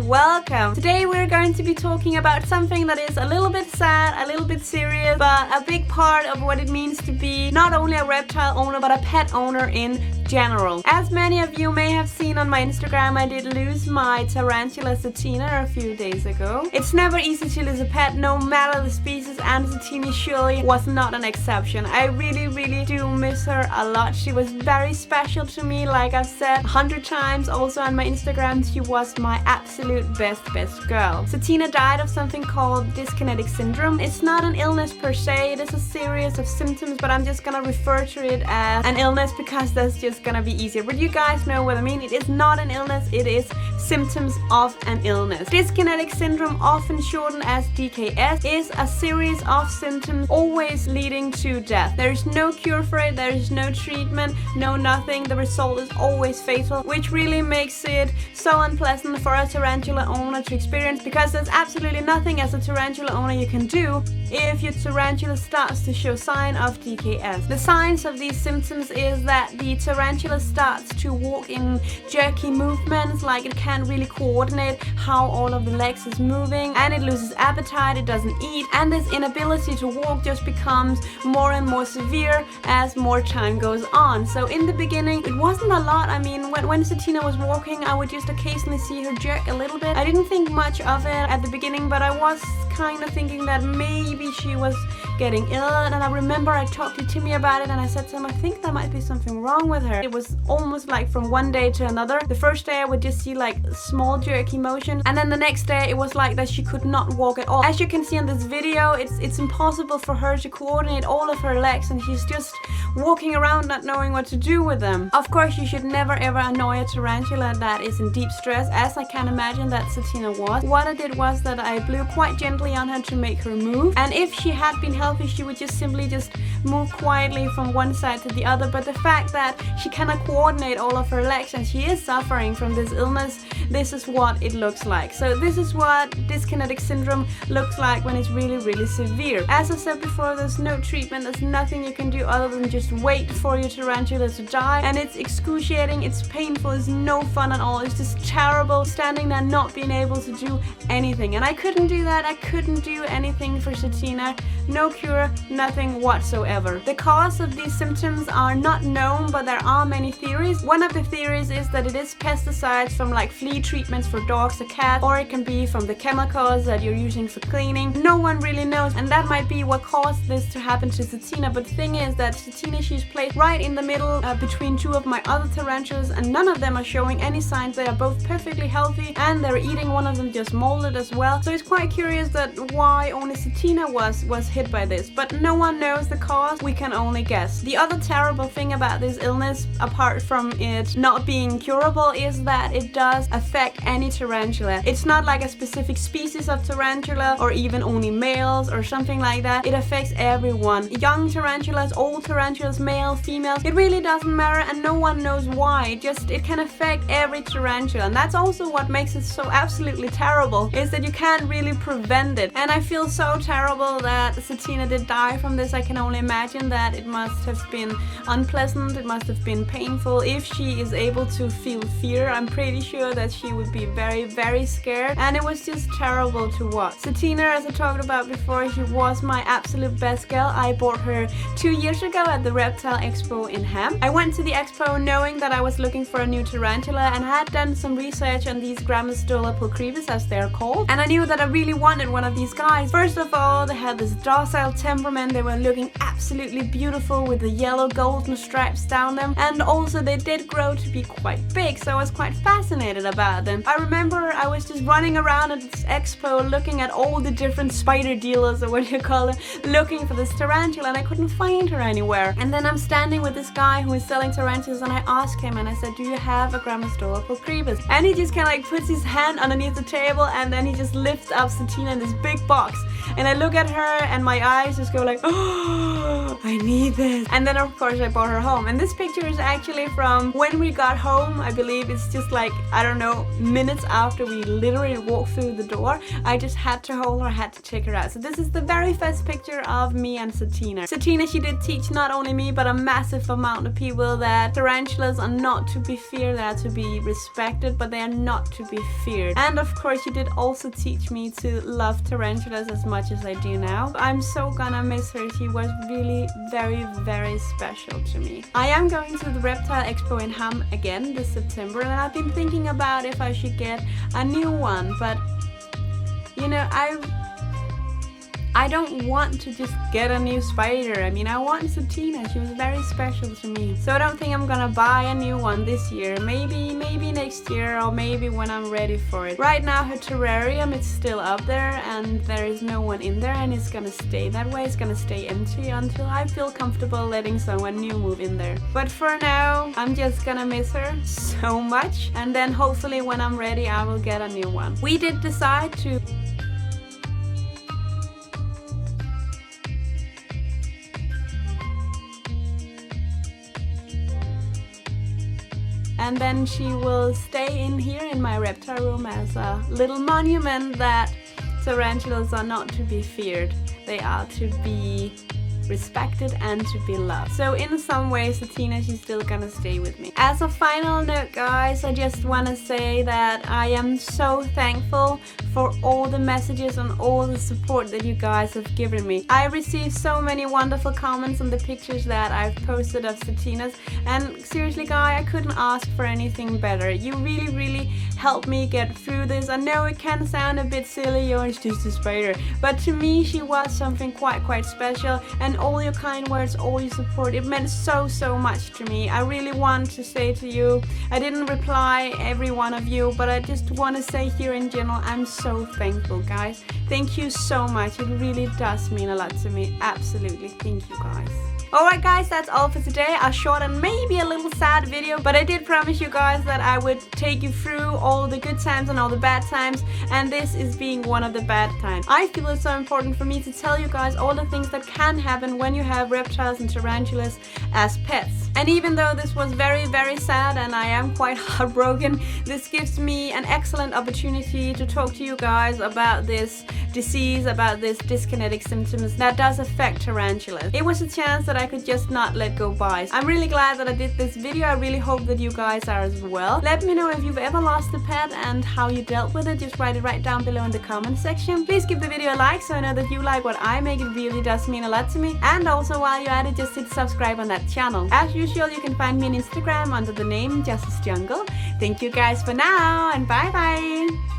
welcome. Today we're going to be talking about something that is a little bit sad, a little bit serious, but a big part of what it means to be not only a reptile owner but a pet owner in general. As many of you may have seen on my Instagram, I did lose my tarantula Satina a few days ago. It's never easy to lose a pet, no matter the species, and Satina surely was not an exception. I really do miss her a lot. She was very special to me, like I've said 100 times also on my Instagram. She was my absolute best girl. Satina died of something called Dyskinetic syndrome. It's not an illness per se, it is a series of symptoms, but I'm just gonna refer to it as an illness because that's just gonna be easier. But you guys know what I mean. It is not an illness, it is symptoms of an illness. Dyskinetic syndrome, often shortened as DKS, is a series of symptoms always leading to death. There is no cure for it, there is no treatment, no nothing. The result is always fatal, which really makes it so unpleasant for a tarantula owner to experience, because there's absolutely nothing as a tarantula owner you can do if your tarantula starts to show sign of DKS. The signs of these symptoms is that the tarantula starts to walk in jerky movements, like it can't really coordinate how all of the legs is moving, and it loses appetite, it doesn't eat, and this inability to walk just becomes more and more severe as more time goes on. So in the beginning it wasn't a lot. I mean, when Satina was walking, I would just occasionally see her jerk a little bit. I didn't think much of it at the beginning, but I was kind of thinking that maybe she was getting ill, and I remember I talked to Timmy about it and I said to him, I think there might be something wrong with her. It was almost like from one day to another. The first day I would just see like small jerky motion, and then the next day it was like that she could not walk at all. As you can see in this video, it's impossible for her to coordinate all of her legs, and she's just walking around not knowing what to do with them. Of course, you should never ever annoy a tarantula that is in deep stress, as I can imagine that Satina was. What I did was that I blew quite gently on her to make her move, and if she had been healthy she would just simply move quietly from one side to the other. But the fact that she cannot coordinate all of her legs and she is suffering from this illness, this is what it looks like. So this is what dyskinetic syndrome looks like when it's really severe. As I said before, there's no treatment, there's nothing you can do other than just wait for your tarantula to die, and it's excruciating, it's painful, it's no fun at all. It's just terrible standing there not being able to do anything, and I couldn't do that. I couldn't do anything for Satina. No cure, nothing whatsoever. The cause of these symptoms are not known, but there are many theories. One of the theories is that it is pesticides from like flea treatments for dogs or cats, or it can be from the chemicals that you're using for cleaning. No one really knows, and that might be what caused this to happen to Satina. But the thing is that Satina, she's placed right in the middle between two of my other tarantulas, and none of them are showing any signs. They are both perfectly healthy, and they're eating. One of them just molded as well. So it's quite curious that why only Satina was hit by this, but no one knows the cause. We can only guess. The other terrible thing about this illness, apart from it not being curable, is that it does affect any tarantula. It's not like a specific species of tarantula or even only males or something like that. It affects everyone. Young tarantulas, old tarantulas, male, female, it really doesn't matter, and no one knows why. It can affect every tarantula, and that's also what makes it so absolutely terrible, is that you can't really prevent it. And I feel so terrible that Satina did die from this. I can only imagine that it must have been unpleasant, it must have been painful. If she is able to feel fear, I'm pretty sure that she would be very scared, and it was just terrible to watch. Satina, as I talked about before, she was my absolute best girl. I bought her 2 years ago at the Reptile Expo in Ham. I went to the expo knowing that I was looking for a new tarantula, and had done some research on these Grammostola pulchribus, as they're called, and I knew that I really wanted one of these guys. First of all, they had this docile temperament, they were looking absolutely beautiful with the yellow golden stripes down them, and also they did grow to be quite big, so I was quite fascinated about them. I remember I was just running around at this expo looking at all the different spider dealers, or what do you call them, looking for this tarantula, and I couldn't find her anywhere. And then I'm standing with this guy who is selling tarantulas, and I asked him and I said, do you have a Grammostola pulchribus? And he just kind of like puts his hand underneath the table, and then he just lifts up Satina in this big box, and I look at her and my eyes just go like, oh, I need this. And then of course I brought her home. And this picture is actually from when we got home. I believe it's just like, I don't know, minutes after we literally walked through the door. I just had to hold her, I had to check her out. So this is the very first picture of me and Satina. Satina, she did teach not only me but a massive amount of people that tarantulas are not to be feared, they are to be respected, but they are not to be feared. And of course she did also teach me to love tarantulas as much as I do now. I'm so gonna miss her. She was really very, very special to me. I am going to the Reptile Expo in Ham again this September, and I've been thinking about if I should get a new one, but you know, I don't want to just get a new spider. I mean, I want Satina. She was very special to me. So I don't think I'm gonna buy a new one this year. Maybe next year, or maybe when I'm ready for it. Right now her terrarium is still up there and there is no one in there, and it's gonna stay that way. It's gonna stay empty until I feel comfortable letting someone new move in there. But for now, I'm just gonna miss her so much, and then hopefully when I'm ready I will get a new one. We did decide to and then she will stay in here in my reptile room as a little monument that tarantulas are not to be feared. They are to be respected and to be loved. So in some ways, Satina, she's still gonna stay with me. As a final note, guys, I just want to say that I am so thankful for all the messages and all the support that you guys have given me. I received so many wonderful comments on the pictures that I've posted of Satina's, and seriously guys, I couldn't ask for anything better. You really helped me get through this. I know it can sound a bit silly, or it's just a spider, but to me she was something quite special, and all your kind words, all your support, it meant so much to me. I really want to say to you, I didn't reply every one of you, but I just want to say here in general, I'm so thankful, guys. Thank you so much. It really does mean a lot to me. Absolutely. Thank you, guys. Alright guys, that's all for today. A short and maybe a little sad video, but I did promise you guys that I would take you through all the good times and all the bad times, and this is being one of the bad times. I feel it's so important for me to tell you guys all the things that can happen when you have reptiles and tarantulas as pets. And even though this was very sad and I am quite heartbroken, this gives me an excellent opportunity to talk to you guys about this disease, about this dyskinetic symptoms that does affect tarantulas. It was a chance that I could just not let go by. I'm really glad that I did this video. I really hope that you guys are as well. Let me know if you've ever lost a pet and how you dealt with it. Just write it right down below in the comment section. Please give the video a like so I know that you like what I make. It really does mean a lot to me. And also while you're at it, just hit subscribe on that channel. As usual, you can find me on Instagram under the name jossersjungle. Thank you guys for now, and bye bye.